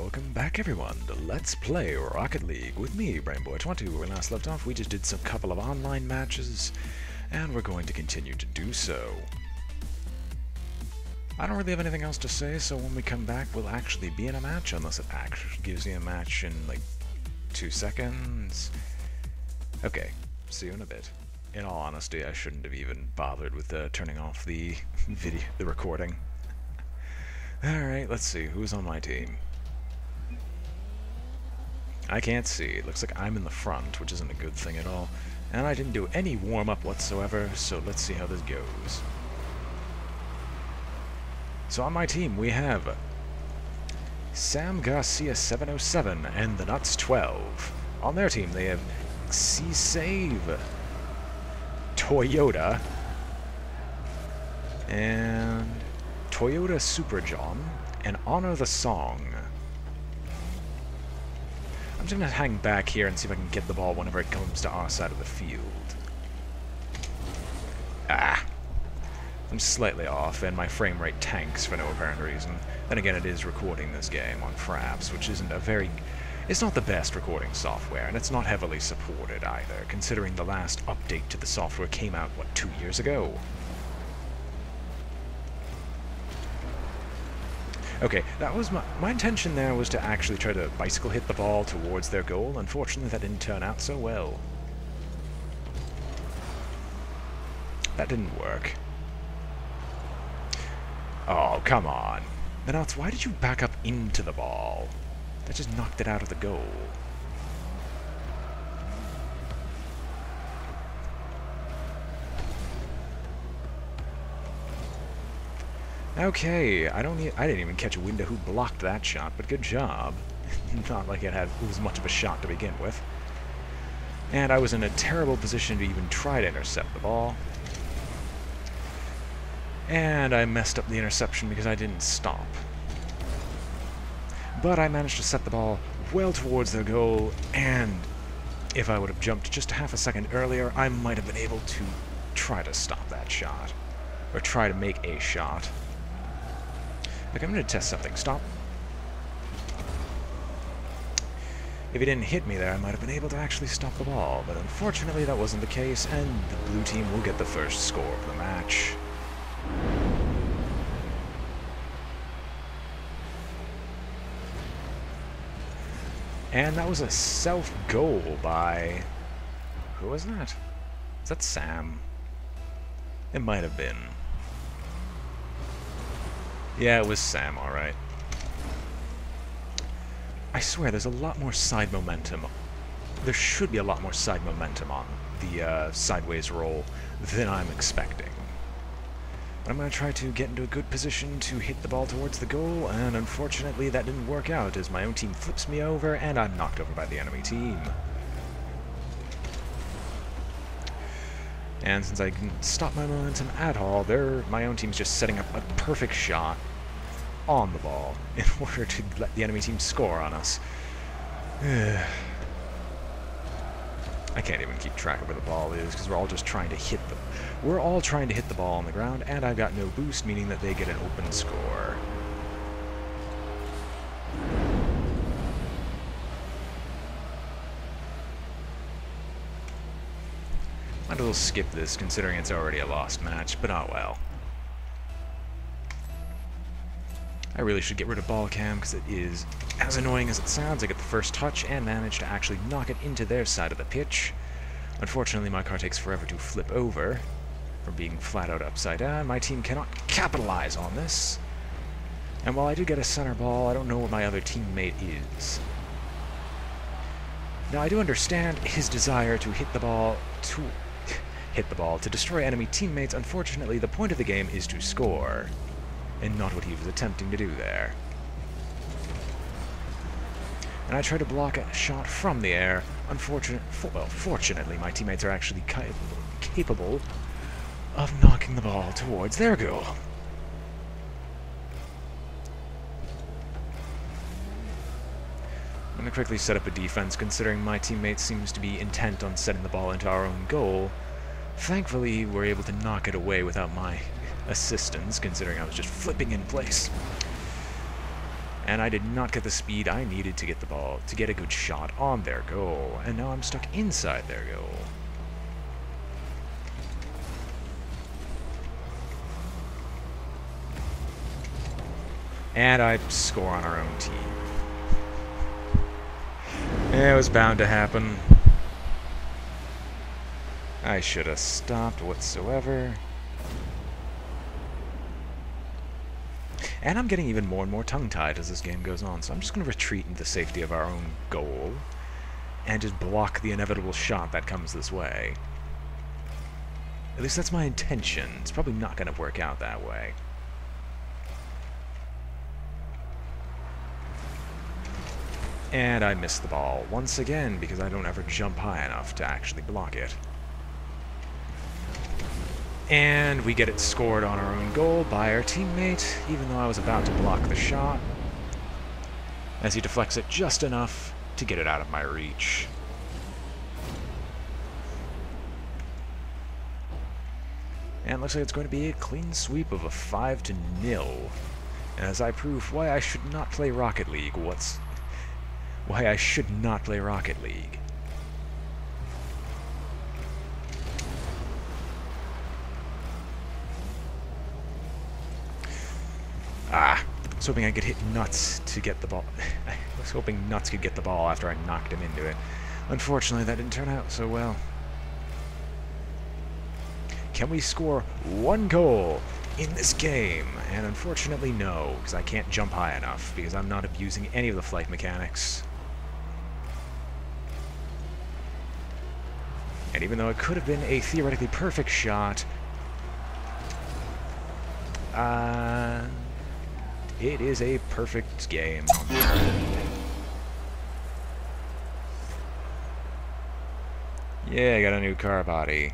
welcome back everyone to Let's Play Rocket League with me, BrainBoy 20. Where we last left off, we just did some couple of online matches, and we're going to continue to do so. I don't really have anything else to say, so when we come back, we'll actually be in a match, unless it actually gives you a match in, like, 2 seconds. Okay, see you in a bit. In all honesty, I shouldn't have even bothered with turning off the recording. Alright, let's see, who's on my team? I can't see. It looks like I'm in the front, which isn't a good thing at all. And I didn't do any warm-up whatsoever, so let's see how this goes. So on my team, we have Sam Garcia 707 and the Nuts 12. On their team, they have C-Save, Toyota, and Toyota Super John, and Honor the Song. I'm just going to hang back here and see if I can get the ball whenever it comes to our side of the field. I'm slightly off, and my frame rate tanks for no apparent reason. Then again, it is recording this game on Fraps, which isn't a very... It's not the best recording software, and it's not heavily supported either, considering the last update to the software came out, what, 2 years ago? Okay, that was my intention there was to actually try to bicycle hit the ball towards their goal. Unfortunately, that didn't turn out so well. That didn't work. Oh, come on. The Nuts, why did you back up into the ball? That just knocked it out of the goal. Okay, I didn't even catch a window who blocked that shot, but good job. Not like it was much of a shot to begin with. And I was in a terrible position to even try to intercept the ball. And I messed up the interception because I didn't stop. But I managed to set the ball well towards their goal, and if I would have jumped just a half a second earlier, I might have been able to try to stop that shot. Or try to make a shot. Okay, I'm going to test something. Stop. If he didn't hit me there, I might have been able to actually stop the ball, but unfortunately that wasn't the case, and the blue team will get the first score of the match. And that was a self-goal by... Who was that? Is that Sam? It might have been. Yeah, it was Sam, alright. I swear, there's a lot more side momentum. There should be a lot more side momentum on the sideways roll than I'm expecting. But I'm going to try to get into a good position to hit the ball towards the goal, and unfortunately that didn't work out as my own team flips me over and I'm knocked over by the enemy team. And since I can stop my momentum at all, my own team's just setting up a perfect shot on the ball in order to let the enemy team score on us. I can't even keep track of where the ball is because we're all just trying to hit the... We're all trying to hit the ball on the ground, and I've got no boost, meaning that they get an open score. Might as well skip this, considering it's already a lost match, but oh well. I really should get rid of ball cam, because it is as annoying as it sounds. I get the first touch and manage to actually knock it into their side of the pitch. Unfortunately, my car takes forever to flip over from being flat out upside down. My team cannot capitalize on this. And while I did get a center ball, I don't know what my other teammate is. Now, I do understand his desire to hit the ball to destroy enemy teammates. Unfortunately, the point of the game is to score, and not what he was attempting to do there. And I try to block a shot from the air. Fortunately, my teammates are actually capable of knocking the ball towards their goal. I'm going to quickly set up a defense, considering my teammate seems to be intent on setting the ball into our own goal. Thankfully, we're able to knock it away without my assistance, considering I was just flipping in place. And I did not get the speed I needed to get the ball, to get a good shot on their goal. And now I'm stuck inside their goal. And I score on our own team. It was bound to happen. I should have stopped whatsoever. And I'm getting even more and more tongue-tied as this game goes on, so I'm just going to retreat into the safety of our own goal and just block the inevitable shot that comes this way. At least that's my intention. It's probably not going to work out that way. And I missed the ball once again because I don't ever jump high enough to actually block it. And we get it scored on our own goal by our teammate, even though I was about to block the shot, as he deflects it just enough to get it out of my reach. And it looks like it's going to be a clean sweep of a 5-0. As I prove why I should not play Rocket League, why I should not play Rocket League. I was hoping I could hit Nuts to get the ball. I was hoping Nuts could get the ball after I knocked him into it. Unfortunately, that didn't turn out so well. Can we score one goal in this game? And unfortunately, no, because I can't jump high enough, because I'm not abusing any of the flight mechanics. And even though it could have been a theoretically perfect shot, it is a perfect game. Yeah, I got a new car body.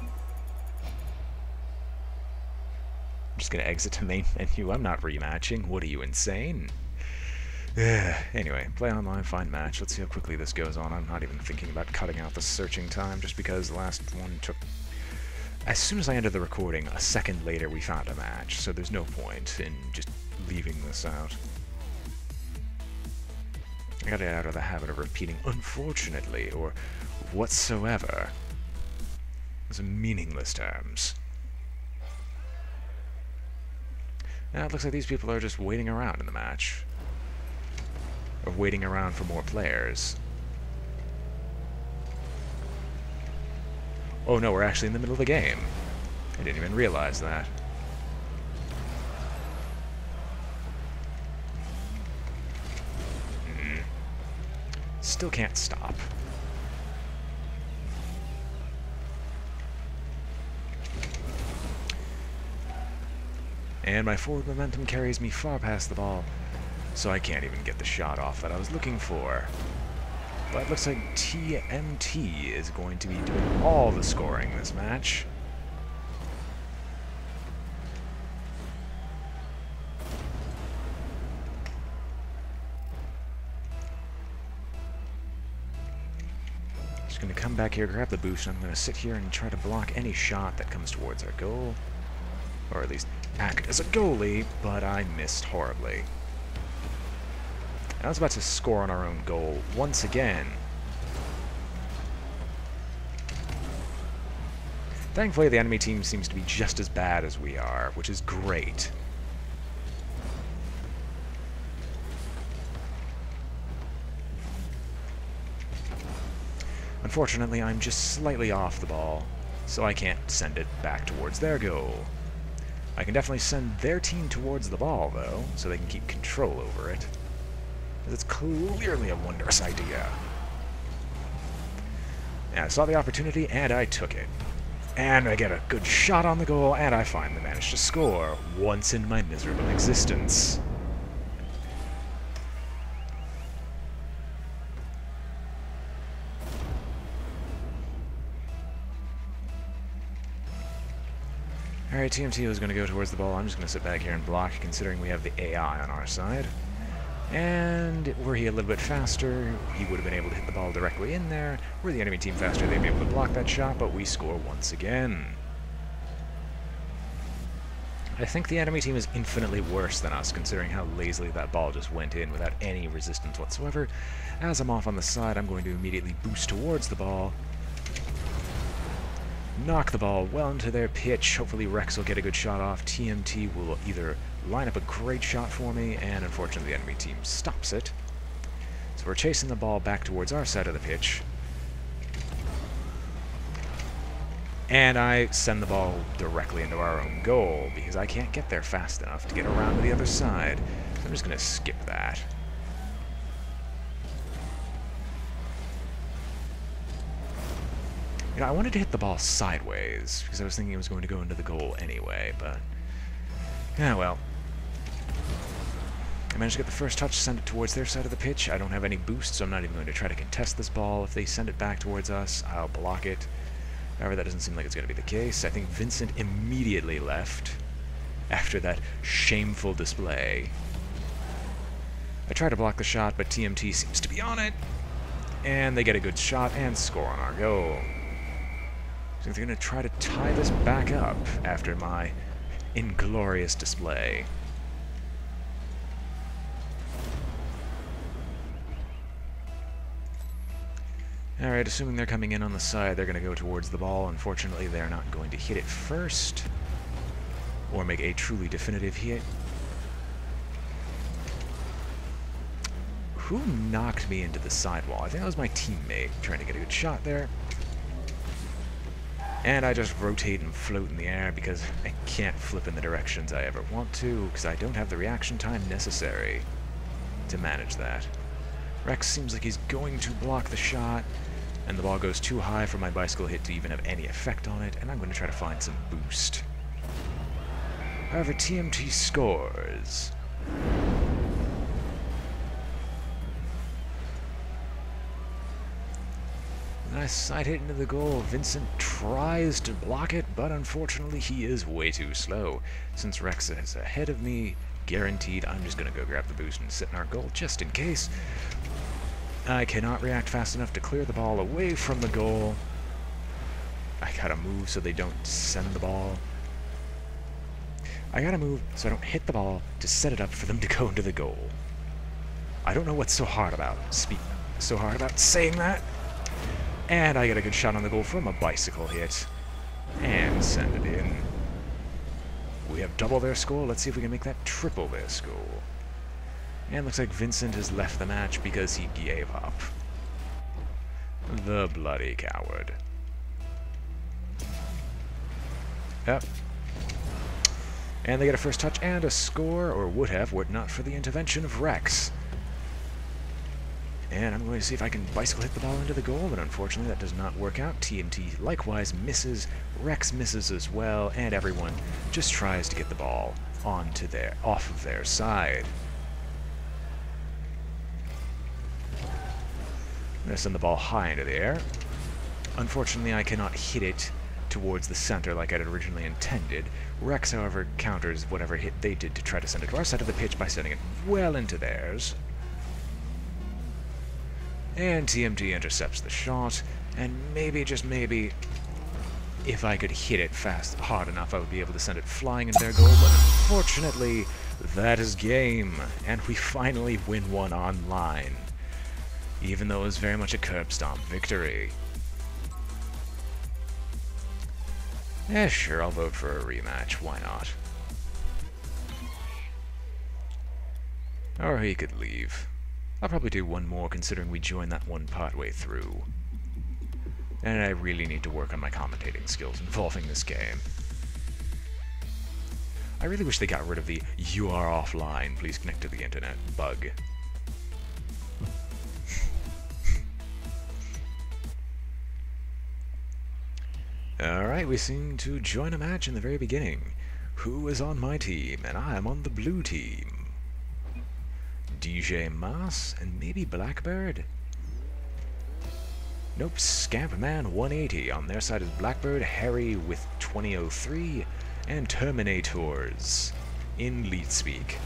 I'm just gonna exit to main menu. I'm not rematching. What are you, insane? Anyway, play online, find match. Let's see how quickly this goes on. I'm not even thinking about cutting out the searching time, just because the last one took... As soon as I ended the recording, a second later we found a match, so there's no point in just leaving this out. I gotta get out of the habit of repeating "unfortunately" or "whatsoever." Those are meaningless terms. Now it looks like these people are just waiting around in the match. Or waiting around for more players. Oh no, we're actually in the middle of the game. I didn't even realize that. Still can't stop. And my forward momentum carries me far past the ball, so I can't even get the shot off that I was looking for. But it looks like TMT is going to be doing all the scoring this match. Just going to come back here, grab the boost, and I'm going to sit here and try to block any shot that comes towards our goal. Or at least act as a goalie, but I missed horribly. I was about to score on our own goal once again. Thankfully, the enemy team seems to be just as bad as we are, which is great. Unfortunately, I'm just slightly off the ball, so I can't send it back towards their goal. I can definitely send their team towards the ball, though, so they can keep control over it. It's clearly a wondrous idea. And I saw the opportunity, and I took it. And I get a good shot on the goal, and I finally managed to score once in my miserable existence. Alright, TMT is going to go towards the ball. I'm just going to sit back here and block, considering we have the AI on our side. And were he a little bit faster, he would have been able to hit the ball directly in there. Were the enemy team faster, they'd be able to block that shot, but we score once again. I think the enemy team is infinitely worse than us, considering how lazily that ball just went in without any resistance whatsoever. As I'm off on the side, I'm going to immediately boost towards the ball, knock the ball well into their pitch. Hopefully Rex will get a good shot off. TMT will either line up a great shot for me, and unfortunately the enemy team stops it. So we're chasing the ball back towards our side of the pitch. And I send the ball directly into our own goal, because I can't get there fast enough to get around to the other side. So I'm just going to skip that. You know, I wanted to hit the ball sideways, because I was thinking it was going to go into the goal anyway, but... yeah, well. I managed to get the first touch, send it towards their side of the pitch. I don't have any boost, so I'm not even going to try to contest this ball. If they send it back towards us, I'll block it. However, that doesn't seem like it's going to be the case. I think Vincent immediately left after that shameful display. I try to block the shot, but TMT seems to be on it. And they get a good shot and score on our goal. So they're going to try to tie this back up after my inglorious display. Alright, assuming they're coming in on the side, they're going to go towards the ball. Unfortunately, they're not going to hit it first, or make a truly definitive hit. Who knocked me into the sidewall? I think that was my teammate trying to get a good shot there. And I just rotate and float in the air because I can't flip in the directions I ever want to, because I don't have the reaction time necessary to manage that. Rex seems like he's going to block the shot, and the ball goes too high for my bicycle hit to even have any effect on it, and I'm going to try to find some boost. However, TMT scores. Nice side hit into the goal. Vincent tries to block it, but unfortunately he is way too slow. Since Rex is ahead of me, guaranteed, I'm just going to go grab the boost and sit in our goal just in case. I cannot react fast enough to clear the ball away from the goal. I gotta move so they don't send the ball. I gotta move so I don't hit the ball to set it up for them to go into the goal. I don't know what's so hard about saying that. And I get a good shot on the goal from a bicycle hit. And send it in. We have double their score. Let's see if we can make that triple their score. And looks like Vincent has left the match because he gave up. The bloody coward. Yep. And they get a first touch and a score, or would have, were it not for the intervention of Rex. And I'm going to see if I can bicycle hit the ball into the goal, but unfortunately that does not work out. TMT likewise misses, Rex misses as well, and everyone just tries to get the ball off of their side. I'm going to send the ball high into the air. Unfortunately, I cannot hit it towards the center like I'd originally intended. Rex, however, counters whatever hit they did to try to send it to our side of the pitch by sending it well into theirs. And TMT intercepts the shot, and maybe, just maybe, if I could hit it hard enough, I would be able to send it flying into their goal, but unfortunately, that is game, and we finally win one online. Even though it was very much a curb stomp victory. Yeah, sure, I'll vote for a rematch. Why not? Or he could leave. I'll probably do one more, considering we joined that one partway through. And I really need to work on my commentating skills involving this game. I really wish they got rid of the "you are offline, please connect to the internet" bug. Alright, we seem to join a match in the very beginning. Who is on my team? And I am on the blue team. DJ Moss and maybe Blackbird? Nope, Scampman 180. On their side is Blackbird, Harry with 2003, and Terminators in lead speak.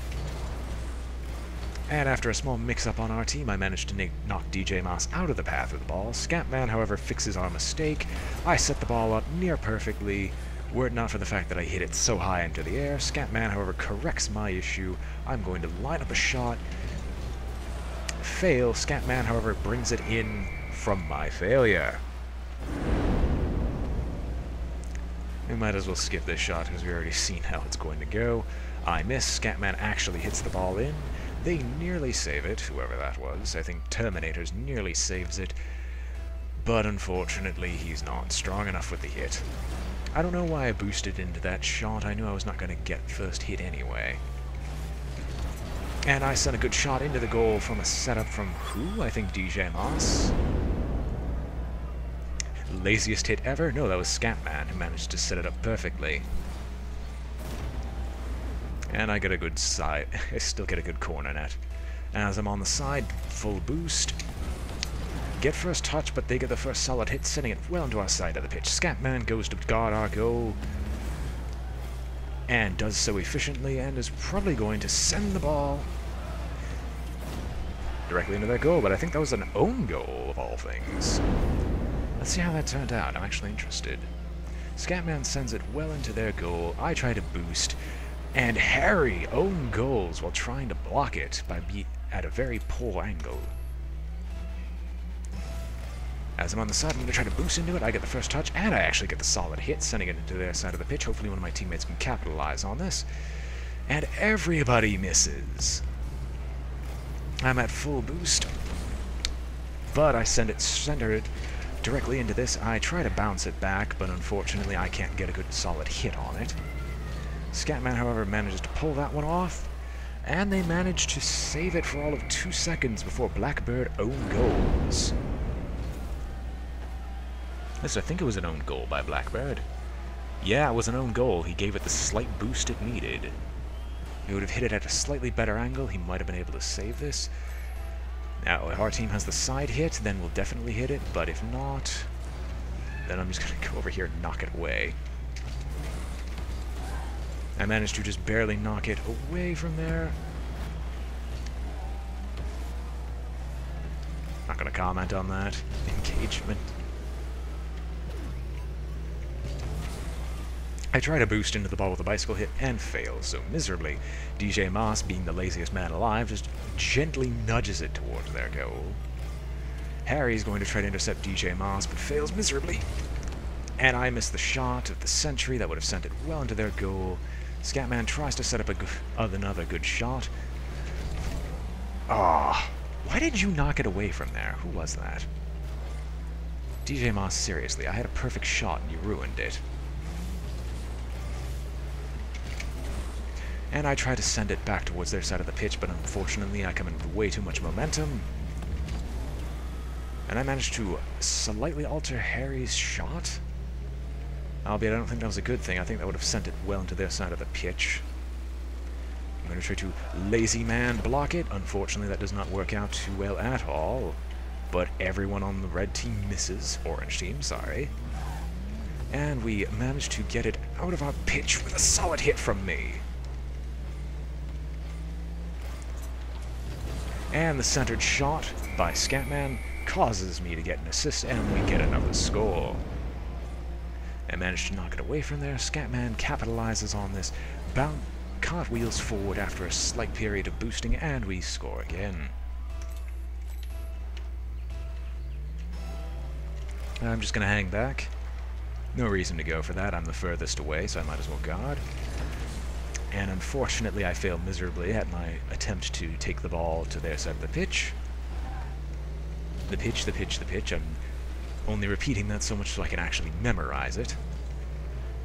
And after a small mix-up on our team, I managed to knock DJ Moss out of the path of the ball. Scampman, however, fixes our mistake. I set the ball up near perfectly, Were it not for the fact that I hit it so high into the air, Scatman, however, corrects my issue. I'm going to line up a shot. Fail. Scatman, however, brings it in from my failure. We might as well skip this shot because we've already seen how it's going to go. I miss. Scatman actually hits the ball in. They nearly save it, whoever that was. I think Terminator's nearly saves it. But unfortunately, he's not strong enough with the hit. I don't know why I boosted into that shot. I knew I was not going to get first hit anyway. And I sent a good shot into the goal from a setup from who? I think DJ Moss. Laziest hit ever? No, that was Scatman who managed to set it up perfectly. And I get a good side. I still get a good corner net. As I'm on the side, full boost. Get first touch, but they get the first solid hit, sending it well into our side of the pitch. Scatman goes to guard our goal, and does so efficiently, and is probably going to send the ball directly into their goal, but I think that was an own goal, of all things. Let's see how that turned out. I'm actually interested. Scatman sends it well into their goal. I try to boost, and Harry own goals while trying to block it by being at a very poor angle. As I'm on the side, I'm going to try to boost into it. I get the first touch, and I actually get the solid hit, sending it into their side of the pitch. Hopefully one of my teammates can capitalize on this. And everybody misses. I'm at full boost, but I center it directly into this. I try to bounce it back, but unfortunately I can't get a good solid hit on it. Scatman, however, manages to pull that one off, and they manage to save it for all of 2 seconds before Blackbird own goals. I think it was an own goal by Blackbird. Yeah, it was an own goal. He gave it the slight boost it needed. He would have hit it at a slightly better angle. He might have been able to save this. Now, if our team has the side hit, then we'll definitely hit it, but if not, then I'm just going to go over here and knock it away. I managed to just barely knock it away from there. Not going to comment on that. Engagement. I try to boost into the ball with a bicycle hit and fail so miserably. DJ Moss, being the laziest man alive, just gently nudges it towards their goal. Harry's going to try to intercept DJ Moss, but fails miserably. And I miss the shot of the century that would have sent it well into their goal. Scatman tries to set up another good shot. Ah, why did you knock it away from there? Who was that? DJ Moss, seriously, I had a perfect shot and you ruined it. And I try to send it back towards their side of the pitch, but unfortunately I come in with way too much momentum. And I managed to slightly alter Harry's shot. Albeit I don't think that was a good thing. I think that would have sent it well into their side of the pitch. I'm going to try to lazy man block it. Unfortunately that does not work out too well at all. But everyone on the red team misses. Orange team, sorry. And we managed to get it out of our pitch with a solid hit from me. And the centered shot by Scatman causes me to get an assist, and we get another score. I managed to knock it away from there. Scatman capitalizes on this, cartwheels forward after a slight period of boosting, and we score again. I'm just going to hang back. No reason to go for that. I'm the furthest away, so I might as well guard. And unfortunately I failed miserably at my attempt to take the ball to their side of the pitch. The pitch, the pitch, the pitch. I'm only repeating that so much so I can actually memorize it.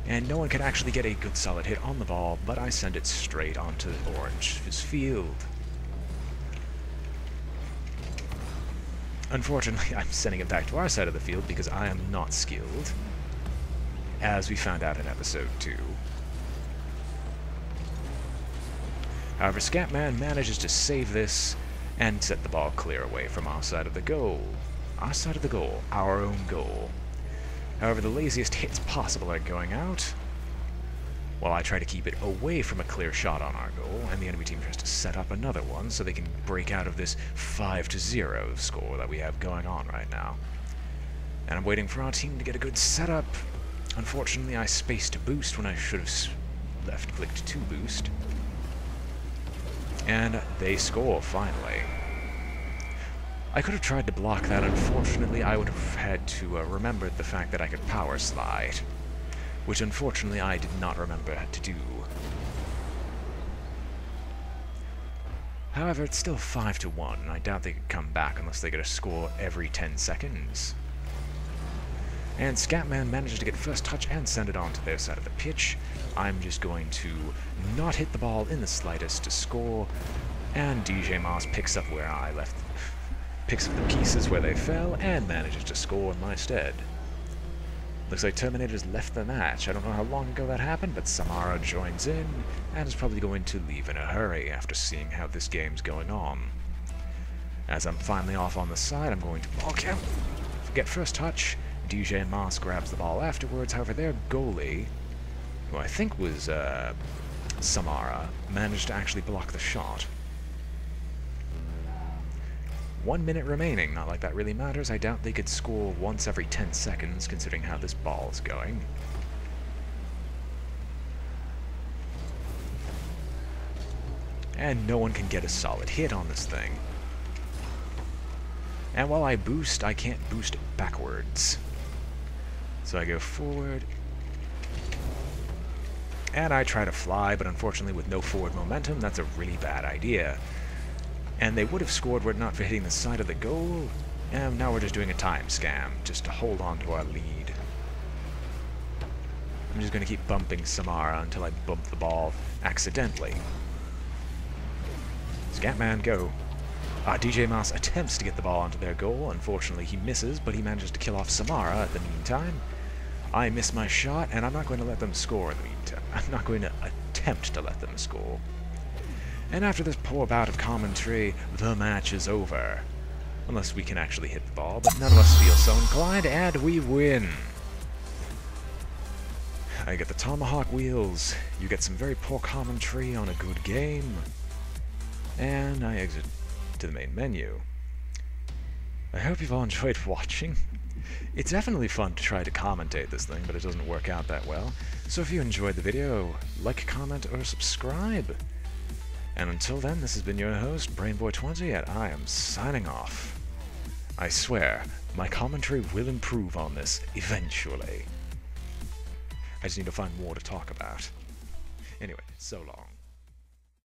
And no one can actually get a good solid hit on the ball, but I send it straight onto the Orange's field. Unfortunately, I'm sending it back to our side of the field because I am not skilled, as we found out in episode 2. However, Scatman manages to save this and set the ball clear away from our side of the goal. Our side of the goal, our own goal. However, the laziest hits possible are going out, while I try to keep it away from a clear shot on our goal, and the enemy team tries to set up another one so they can break out of this 5-0 score that we have going on right now. And I'm waiting for our team to get a good setup. Unfortunately, I spaced to boost when I should have left-clicked to boost. And they score, finally. I could have tried to block that. Unfortunately, I would have had to remember the fact that I could power slide, which unfortunately I did not remember to do. However, it's still 5-1, and I doubt they could come back unless they get a score every 10 seconds. And Scatman manages to get first touch and send it on to their side of the pitch. I'm just going to not hit the ball in the slightest to score, and DJ Moss picks up where I left, picks up the pieces where they fell, and manages to score in my stead. Looks like Terminator's left the match. I don't know how long ago that happened, but Samara joins in, and is probably going to leave in a hurry after seeing how this game's going on. As I'm finally off on the side, I'm going to ball count, get first touch. DJ Moss grabs the ball afterwards. However, their goalie, who I think was Samara, managed to actually block the shot. 1 minute remaining. Not like that really matters. I doubt they could score once every 10 seconds, considering how this ball is going. And no one can get a solid hit on this thing. And while I boost, I can't boost backwards. So I go forward, and I try to fly, but unfortunately with no forward momentum, that's a really bad idea. And they would have scored were it not for hitting the side of the goal, and now we're just doing a time scam, just to hold on to our lead. I'm just going to keep bumping Samara until I bump the ball accidentally. Scatman, go. DJ Moss attempts to get the ball onto their goal. Unfortunately, he misses, but he manages to kill off Samara at the meantime. I miss my shot, and I'm not going to let them score in the meantime. I'm not going to attempt to let them score. And after this poor bout of commentary, the match is over. Unless we can actually hit the ball, but none of us feel so inclined, and we win. I get the tomahawk wheels, you get some very poor commentary on a good game, and I exit to the main menu. I hope you've all enjoyed watching. It's definitely fun to try to commentate this thing, but it doesn't work out that well. So if you enjoyed the video, like, comment, or subscribe. And until then, this has been your host, BrainBoy20, and I am signing off. I swear, my commentary will improve on this eventually. I just need to find more to talk about. Anyway, so long.